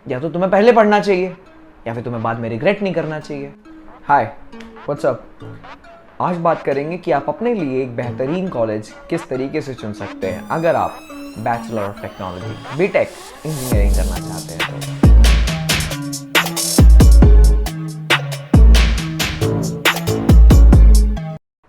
या तो तुम्हें पहले पढ़ना चाहिए या फिर तुम्हें बाद में रिग्रेट नहीं करना चाहिए। हाय, व्हाट्स अप। आज बात करेंगे कि आप अपने लिए एक बेहतरीन कॉलेज किस तरीके से चुन सकते हैं अगर आप bachelor of technology BTech engineering करना चाहते हैं तो।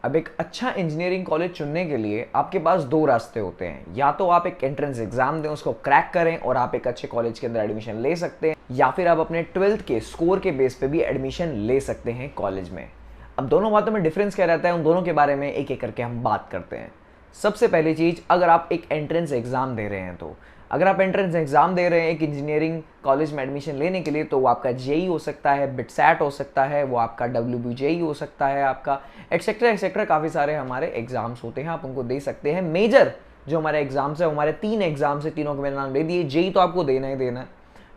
अब एक अच्छा इंजीनियरिंग कॉलेज चुनने के लिए आपके पास दो रास्ते होते हैं। या तो आप एक एंट्रेंस एग्जाम दें, उसको क्रैक करें और आप एक अच्छे कॉलेज के अंदर एडमिशन ले सकते हैं, या फिर आप अपने 12th के स्कोर के बेस पे भी एडमिशन ले सकते हैं कॉलेज में। अब दोनों बातों में डिफरेंस क्या रहता है, उन दोनों के बारे में एक एक करके हम बात करते हैं। सबसे पहली चीज़, अगर आप एक एंट्रेंस एग्जाम दे रहे हैं तो अगर आप एंट्रेंस एग्जाम दे रहे हैं एक इंजीनियरिंग कॉलेज में एडमिशन लेने के लिए, तो वो आपका जेई हो सकता है, बिटसैट हो सकता है, वो आपका WBJE हो सकता है, आपका एटसेट्रा एटसेट्रा काफ़ी सारे हमारे एग्जाम्स होते हैं, आप उनको दे सकते हैं। मेजर जो हमारे एग्जाम्स है, हमारे 3 एग्जाम्स है, तीनों के मैंने नाम ले दिए। जेई तो आपको देना ही देना है,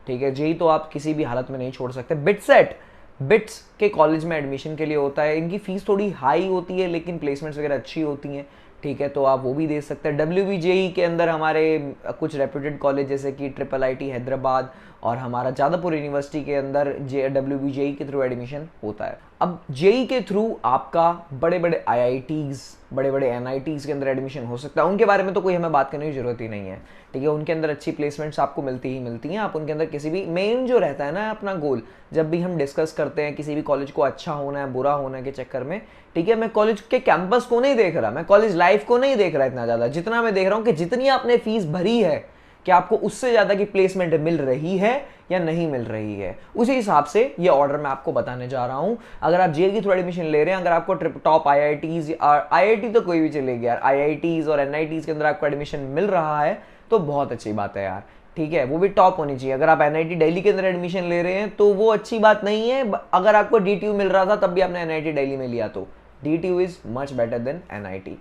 ठीक है, जेई तो आप किसी भी हालत में नहीं छोड़ सकते। बिटसेट बिट्स के कॉलेज में एडमिशन के लिए होता है, इनकी फीस थोड़ी हाई होती है लेकिन प्लेसमेंट्स वगैरह अच्छी होती हैं, ठीक है, तो आप वो भी दे सकते हैं। WBJE के अंदर हमारे कुछ रेप्यूटेड कॉलेज जैसे कि IIIT हैदराबाद और हमारा जादवपुर यूनिवर्सिटी के अंदर WBJE के थ्रू एडमिशन होता है। अब जेई के थ्रू आपका बड़े बड़े IITs, बड़े बड़े NITs के अंदर एडमिशन हो सकता है, उनके बारे में तो कोई हमें बात करने की जरूरत ही नहीं है, ठीक है, उनके अंदर अच्छी प्लेसमेंट्स आपको मिलती ही मिलती हैं। आप उनके अंदर किसी भी, मेन जो रहता है ना अपना गोल, जब भी हम डिस्कस करते हैं किसी भी कॉलेज को अच्छा होना है बुरा होना के चक्कर में, ठीक है, मैं कॉलेज के कैंपस को नहीं देख रहा, मैं कॉलेज लाइफ को नहीं देख रहा इतना ज़्यादा, जितना मैं देख रहा हूँ कि जितनी आपने फीस भरी है कि आपको उससे ज़्यादा की प्लेसमेंट मिल रही है या नहीं मिल रही है, उसी हिसाब से ये ऑर्डर मैं आपको बताने जा रहा हूँ। अगर आप जेई की थ्रू एडमिशन ले रहे हैं, अगर आपको टॉप IITs, IIT तो कोई भी चलेगी यार, IITs और NITs के अंदर आपको एडमिशन मिल रहा है तो बहुत अच्छी बात है यार, ठीक है, वो भी टॉप होनी चाहिए। अगर आप NIT दिल्ली के अंदर एडमिशन ले रहे हैं तो वो अच्छी बात नहीं है। अगर आपको DTU मिल रहा था तब भी आपने NIT दिल्ली में लिया तो DTU is much better than NIT।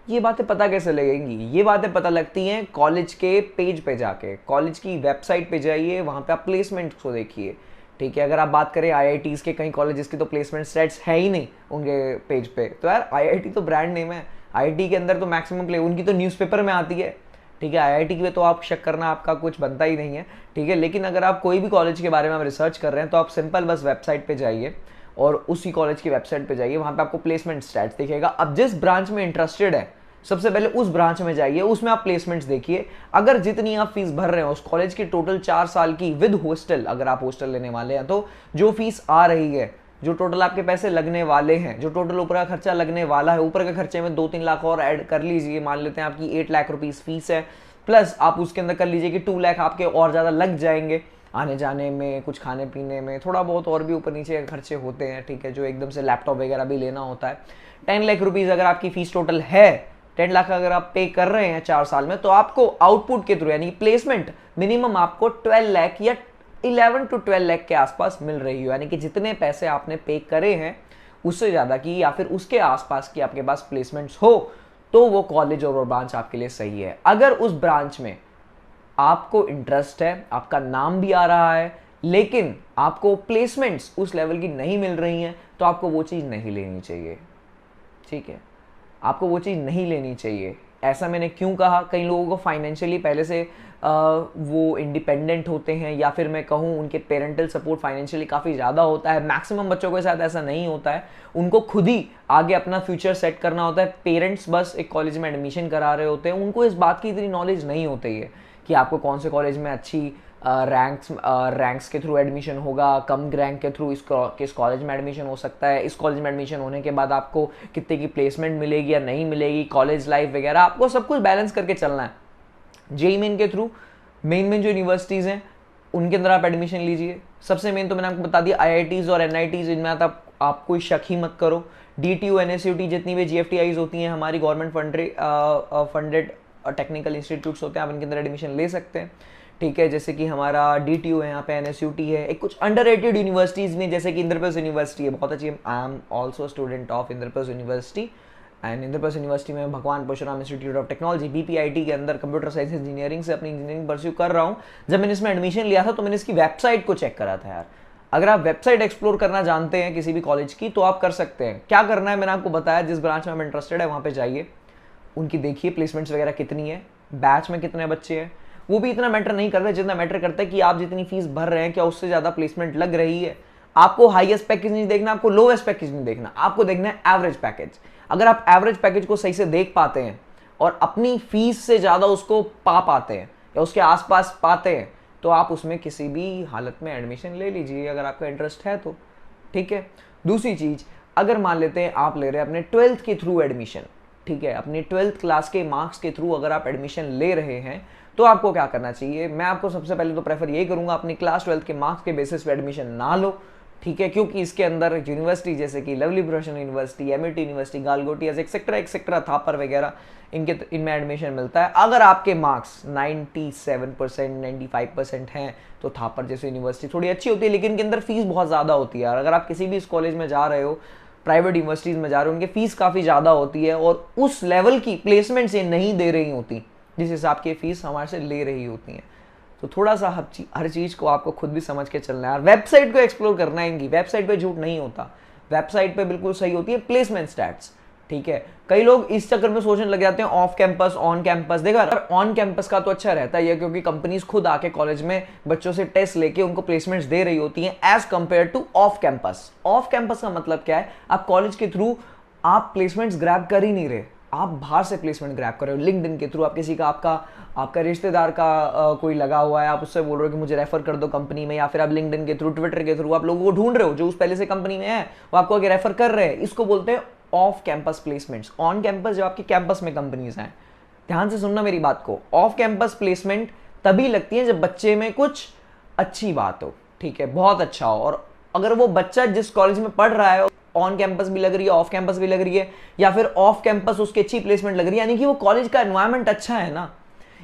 ये बातें पता कैसे लगेंगी? ये बातें पता लगती हैं कॉलेज के पेज पे जाके, कॉलेज की वेबसाइट पे जाइए, वहाँ पे आप प्लेसमेंट को देखिए, ठीक है। अगर आप बात करें IITs के, कई कॉलेजेस की तो प्लेसमेंट स्टेट्स है ही नहीं उनके पेज पे, तो यार IIT तो ब्रांड नेम है, IIT के अंदर तो मैक्सिमम प्ले उनकी तो न्यूज़पेपर में आती है, ठीक है, IIT की तो आप शक करना आपका कुछ बनता ही नहीं है, ठीक है। लेकिन अगर आप कोई भी कॉलेज के बारे में आप रिसर्च कर रहे हैं तो आप सिंपल बस वेबसाइट पे जाइए और उसी कॉलेज की वेबसाइट पे जाइए, वहाँ पे आपको प्लेसमेंट स्टैट्स दिखेगा। अब जिस ब्रांच में इंटरेस्टेड है सबसे पहले उस ब्रांच में जाइए, उसमें आप प्लेसमेंट्स देखिए। अगर जितनी आप फीस भर रहे हो उस कॉलेज की टोटल 4 साल की विद हॉस्टल, अगर आप हॉस्टल लेने वाले हैं तो जो फीस आ रही है, जो टोटल आपके पैसे लगने वाले हैं, जो टोटल ऊपर का खर्चा लगने वाला है, ऊपर के खर्चे में 2-3 लाख और ऐड कर लीजिए, मान लेते हैं आपकी 8 लाख रुपीज़ फीस है, प्लस आप उसके अंदर कर लीजिए कि 2 लाख आपके और ज़्यादा लग जाएंगे आने जाने में, कुछ खाने पीने में, थोड़ा बहुत और भी ऊपर नीचे खर्चे होते हैं, ठीक है, जो एकदम से लैपटॉप वगैरह भी लेना होता है। 10 लाख रुपीज़ अगर आपकी फीस टोटल है, 10 लाख अगर आप पे कर रहे हैं 4 साल में, तो आपको आउटपुट के थ्रू यानी प्लेसमेंट मिनिमम आपको 12 लाख या 11 to 12 लाख के आसपास मिल रही हो, यानी कि जितने पैसे आपने पे करे हैं उससे ज़्यादा की या फिर उसके आसपास की आपके पास प्लेसमेंट्स हो, तो वो कॉलेज और वो ब्रांच आपके लिए सही है। अगर उस ब्रांच में आपको इंटरेस्ट है, आपका नाम भी आ रहा है, लेकिन आपको प्लेसमेंट्स उस लेवल की नहीं मिल रही हैं, तो आपको वो चीज़ नहीं लेनी चाहिए, ठीक है, आपको वो चीज़ नहीं लेनी चाहिए। ऐसा मैंने क्यों कहा? कई लोगों को फाइनेंशियली पहले से वो इंडिपेंडेंट होते हैं, या फिर मैं कहूँ उनके पेरेंटल सपोर्ट फाइनेंशियली काफ़ी ज़्यादा होता है। मैक्सिमम बच्चों के साथ ऐसा नहीं होता है, उनको खुद ही आगे अपना फ्यूचर सेट करना होता है। पेरेंट्स बस एक कॉलेज में एडमिशन करा रहे होते हैं, उनको इस बात की इतनी नॉलेज नहीं होती है कि आपको कौन से कॉलेज में अच्छी रैंक्स के थ्रू एडमिशन होगा, कम रैंक के थ्रू किस कॉलेज में एडमिशन हो सकता है, इस कॉलेज में एडमिशन होने के बाद आपको कितने की प्लेसमेंट मिलेगी या नहीं मिलेगी, कॉलेज लाइफ वगैरह, आपको सब कुछ बैलेंस करके चलना है। जेई मेन के थ्रू मेन जो यूनिवर्सिटीज़ हैं उनके अंदर आप एडमिशन लीजिए। सबसे मेन तो मैंने आपको बता दिया IITs और NITs, इनमें आप कोई शक ही मत करो। DTU NSUT जितनी भी GFTIs होती हैं हमारी गवर्नमेंट फंडेड टेक्निकल इंस्टीट्यूट्स होते हैं, आप इनके अंदर एडमिशन ले सकते हैं, ठीक है। जैसे कि हमारा DTU है, यहाँ पे NSUT है, एक कुछ अंडररेटेड यूनिवर्सिटीज़ में जैसे कि इंद्रप्रस्थ यूनिवर्सिटी है, बहुत अच्छी। I am also student of Indraprastha University, and Indraprastha University में Bhagwan Parshuram Institute of Technology BPIT के अंदर कंप्यूटर साइंस इंजीनियरिंग से अपनी इंजीनियरिंग परस्यू कर रहा हूँ। जब मैंने इसमें एडमिशन लिया था तो मैंने इसकी वेबसाइट को चेक करा था यार। अगर आप वेबसाइट एक्सप्लोर करना जानते हैं किसी भी कॉलेज की तो आप कर सकते हैं। क्या करना है मैंने आपको बताया, जिस ब्रांच में आप इंटरेस्टेड है वहाँ पे जाइए, उनकी देखिए प्लेसमेंट्स वगैरह कितनी है, बैच में कितने बच्चे हैं, वो भी इतना मैटर नहीं करता जितना मैटर करता है कि आप जितनी फीस भर रहे हैं क्या उससे ज़्यादा प्लेसमेंट लग रही है। आपको हाईएस्ट पैकेज नहीं देखना, आपको लोएस्ट पैकेज नहीं देखना, आपको देखना है एवरेज पैकेज। अगर आप एवरेज पैकेज को सही से देख पाते हैं और अपनी फीस से ज़्यादा उसको पा पाते हैं या उसके आसपास पाते हैं तो आप उसमें किसी भी हालत में एडमिशन ले लीजिए अगर आपका इंटरेस्ट है तो, ठीक है। दूसरी चीज़, अगर मान लेते हैं आप ले रहे हैं अपने 12th के थ्रू एडमिशन, ठीक है, अपनी 12th क्लास के मार्क्स के थ्रू अगर आप एडमिशन ले रहे हैं तो आपको क्या करना चाहिए। मैं आपको सबसे पहले तो प्रेफर ये करूंगा अपनी क्लास 12th के मार्क्स के बेसिस पे एडमिशन ना लो, ठीक है, क्योंकि इसके अंदर यूनिवर्सिटी जैसे कि lovely professional university, MIT university, Galgotias etcetera Thapar वगैरह इनमें एडमिशन मिलता है। अगर आपके मार्क्स 97%, 95% हैं तो थापर जैसे यूनिवर्सिटी थोड़ी अच्छी होती है, लेकिन इनके अंदर फीस बहुत ज़्यादा होती है। अगर आप किसी भी इस कॉलेज में जा रहे हो, प्राइवेट यूनिवर्सिटीज़ में जा रहे हो, उनकी फीस काफ़ी ज़्यादा होती है और उस लेवल की प्लेसमेंट्स ये नहीं दे रही होती जिस हिसाब की फीस हमारे से ले रही होती हैं। तो थोड़ा सा हर चीज़ को आपको खुद भी समझ के चलना है। वेबसाइट को एक्सप्लोर करना है इनकी, वेबसाइट पे झूठ नहीं होता, वेबसाइट पे बिल्कुल सही होती है प्लेसमेंट स्टैट्स, ठीक है। कई लोग इस चक्कर में सोचने लग जाते हैं ऑफ कैंपस ऑन कैंपस। देखा, ऑन कैंपस का तो अच्छा रहता है क्योंकि कंपनीज खुद आके कॉलेज में बच्चों से टेस्ट लेके उनको प्लेसमेंट्स दे रही होती हैं as compare to off campus. Off campus का मतलब क्या है, आप कॉलेज के थ्रू आप प्लेसमेंट्स ग्रैब कर ही नहीं रहे, आप बाहर से प्लेसमेंट ग्रैब कर रहे हो। लिंक्डइन के थ्रू आप किसी का आपका रिश्तेदार का कोई लगा हुआ है, आप उससे बोल रहे हो कि मुझे रेफर कर दो कंपनी में, या फिर आप लिंक्डइन के थ्रू, ट्विटर के थ्रू आप लोगों को ढूंढ रहे हो जो उस पहले से कंपनी में है, वो आपको आगे रेफर कर रहे हैं। इसको बोलते हैं off campus placements. On campus जब आपके कैंपस में कंपनीज हैं, ध्यान से सुनना मेरी बात को, ऑफ कैंपस प्लेसमेंट तभी लगती है जब बच्चे में कुछ अच्छी बात हो, ठीक है, बहुत अच्छा हो। और अगर वो बच्चा जिस कॉलेज में पढ़ रहा है ऑन कैंपस भी लग रही है, ऑफ कैंपस भी लग रही है, या फिर ऑफ कैंपस उसकी अच्छी प्लेसमेंट लग रही है, यानी कि वो कॉलेज का एनवायरनमेंट अच्छा है ना,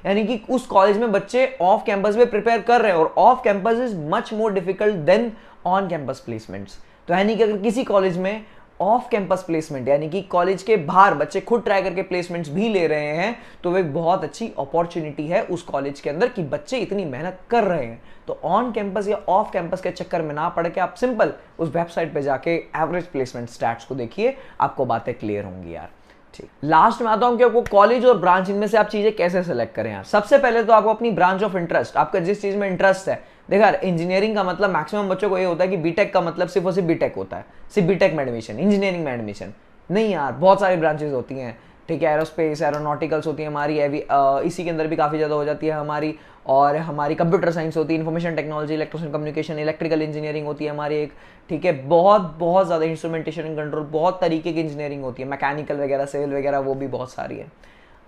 यानी कि उस कॉलेज में बच्चे ऑफ कैंपस में प्रिपेयर कर रहे हैं। और off campus is much more difficult than on campus placements. तो यानी कि अगर किसी कॉलेज में ऑफ कैंपस प्लेसमेंट यानी कि कॉलेज के बाहर बच्चे खुद ट्राई करके प्लेसमेंट्स भी ले रहे हैं तो वो एक बहुत अच्छी अपॉर्चुनिटी है उस कॉलेज के अंदर कि बच्चे इतनी मेहनत कर रहे हैं। तो ऑन कैंपस या ऑफ कैंपस के चक्कर में ना पड़ के आप सिंपल उस वेबसाइट पे जाके एवरेज प्लेसमेंट स्टैट्स को देखिए, आपको बातें क्लियर होंगी यार। ठीक, लास्ट में आता हूं कि आपको कॉलेज और ब्रांच इनमें से आप चीजें कैसे सेलेक्ट करें यार। सबसे पहले तो आपको अपनी ब्रांच ऑफ इंटरेस्ट, आपका जिस चीज में इंटरेस्ट है। देखा, इंजीनियरिंग का मतलब मैक्सिमम बच्चों को ये होता है कि बीटेक का मतलब सिर्फ और सिर्फ बीटेक होता है, सिर्फ बीटेक में एडमिशन, इंजीनियरिंग में एडमिशन नहीं यार, बहुत सारी ब्रांचेस होती हैं, ठीक है। एरोस्पेस, एरोनॉटिकल्स होती है हमारी, इसी के अंदर भी काफ़ी ज़्यादा हो जाती है हमारी, और हमारी कंप्यूटर साइंस होती है, information technology, electronics communication, electrical engineering होती है हमारी एक, ठीक है। बहुत ज़्यादा इंस्ट्रूमेंटेशन एंड कंट्रोल, बहुत तरीके की इंजीनियरिंग होती है, मैकेनिकल वगैरह, सिविल वगैरह, वो भी बहुत सारी है।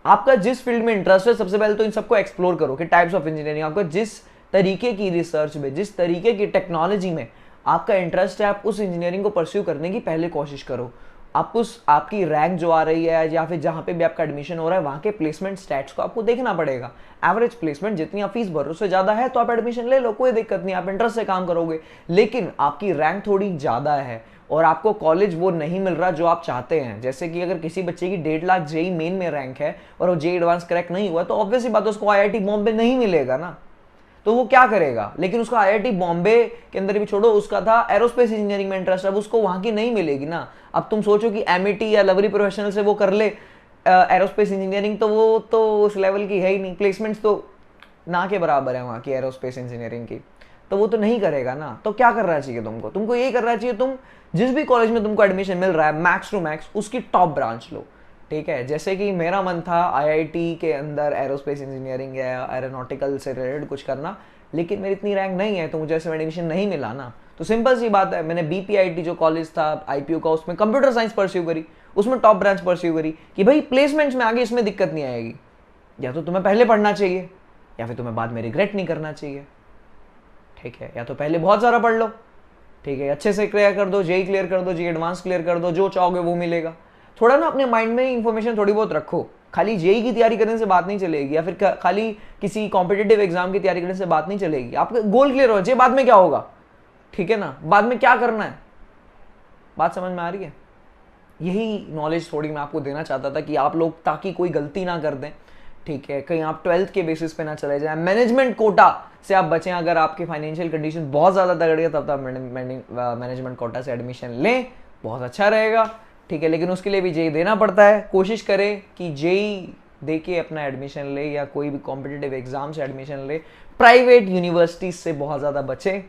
आपका जिस फील्ड में इंटरेस्ट है सबसे पहले तो इन सबको एक्सप्लोर करो कि टाइप्स ऑफ इंजीनियरिंग, आपको जिस तरीके की रिसर्च में, जिस तरीके की टेक्नोलॉजी में आपका इंटरेस्ट है, आप उस इंजीनियरिंग को परस्यू करने की पहले कोशिश करो। आपकी रैंक जो आ रही है या फिर जहाँ पे भी आपका एडमिशन हो रहा है वहाँ के प्लेसमेंट स्टैट्स को आपको देखना पड़ेगा। एवरेज प्लेसमेंट जितनी आप फीस भर रहे हो उससे ज़्यादा है तो आप एडमिशन ले लो, कोई दिक्कत नहीं, आप इंटरेस्ट से काम करोगे। लेकिन आपकी रैंक थोड़ी ज़्यादा है और आपको कॉलेज वो नहीं मिल रहा जो आप चाहते हैं, जैसे कि अगर किसी बच्चे की 1.5 लाख जेई मेन में रैंक है और वो जेई एडवांस क्रैक नहीं हुआ तो ऑब्वियसली बात है उसको आईआईटी बॉम्बे नहीं मिलेगा ना, तो वो क्या करेगा। लेकिन उसका आईआईटी बॉम्बे के अंदर भी छोड़ो, उसका था एरोस्पेस इंजीनियरिंग में इंटरेस्ट, अब उसको वहां की नहीं मिलेगी ना। अब तुम सोचो कि एमईटी या लवली प्रोफेशनल से वो कर ले एरोस्पेस इंजीनियरिंग, तो वो तो उस लेवल की है ही नहीं, प्लेसमेंट्स तो ना के बराबर है वहाँ की एरोस्पेस इंजीनियरिंग की, तो वो तो नहीं करेगा ना। तो क्या करना चाहिए तुमको यही करना चाहिए, तुम जिस भी कॉलेज में तुमको एडमिशन मिल रहा है मैक्स टू मैक्स उसकी टॉप ब्रांच लो, ठीक है। जैसे कि मेरा मन था आईआईटी के अंदर एरोस्पेस इंजीनियरिंग या एरोनॉटिकल से रिलेटेड कुछ करना, लेकिन मेरी इतनी रैंक नहीं है तो मुझे ऐसे एडमिशन नहीं मिला ना। तो सिंपल सी बात है, मैंने बीपीआईटी जो कॉलेज था आईपीयू का, उसमें कंप्यूटर साइंस परस्यू करी, उसमें टॉप ब्रांच परस्यू करी कि भाई प्लेसमेंट्स में आगे इसमें दिक्कत नहीं आएगी। या तो तुम्हें पहले पढ़ना चाहिए या फिर तुम्हें बाद में रिग्रेट नहीं करना चाहिए, ठीक है। या तो पहले बहुत सारा पढ़ लो, ठीक है, अच्छे से क्लियर कर दो, जेई क्लियर कर दो, जेई एडवांस क्लियर कर दो, जो चाहोगे वो मिलेगा। थोड़ा ना अपने माइंड में इंफॉर्मेशन थोड़ी बहुत रखो, खाली जेई की तैयारी करने से बात नहीं चलेगी या फिर खाली किसी कॉम्पिटिटिव एग्जाम की तैयारी करने से बात नहीं चलेगी। आपका गोल क्लियर हो जाए, बाद में क्या होगा, ठीक है ना, बाद में क्या करना है, बात समझ में आ रही है। यही नॉलेज थोड़ी मैं आपको देना चाहता था कि आप लोग ताकि कोई गलती ना कर दें, ठीक है, कहीं आप 12th के बेसिस पे ना चले जाए, मैनेजमेंट कोटा से आप बचें। अगर आपकी फाइनेंशियल कंडीशन बहुत ज़्यादा तगड़ गई तब आप मैनेजमेंट कोटा से एडमिशन लें, बहुत अच्छा रहेगा, ठीक है। लेकिन उसके लिए भी जेई देना पड़ता है। कोशिश करें कि जेई दे के अपना एडमिशन ले या कोई भी कॉम्पिटिटिव एग्जाम से एडमिशन ले। प्राइवेट यूनिवर्सिटीज से बहुत ज़्यादा बचे,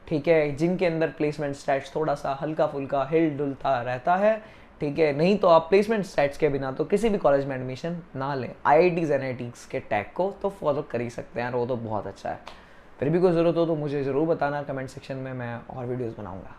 ठीक है, जिनके अंदर प्लेसमेंट स्टैट्स थोड़ा सा हल्का फुल्का हिल डुलता रहता है, ठीक है। नहीं तो आप प्लेसमेंट स्टैट्स के बिना तो किसी भी कॉलेज में एडमिशन ना लें। आईआईटीज एनआईटीज के टैग को तो फॉलो कर ही सकते हैं, वो तो बहुत अच्छा है। फिर भी कोई ज़रूरत हो तो मुझे ज़रूर बताना कमेंट सेक्शन में, मैं और वीडियोज़ बनाऊँगा।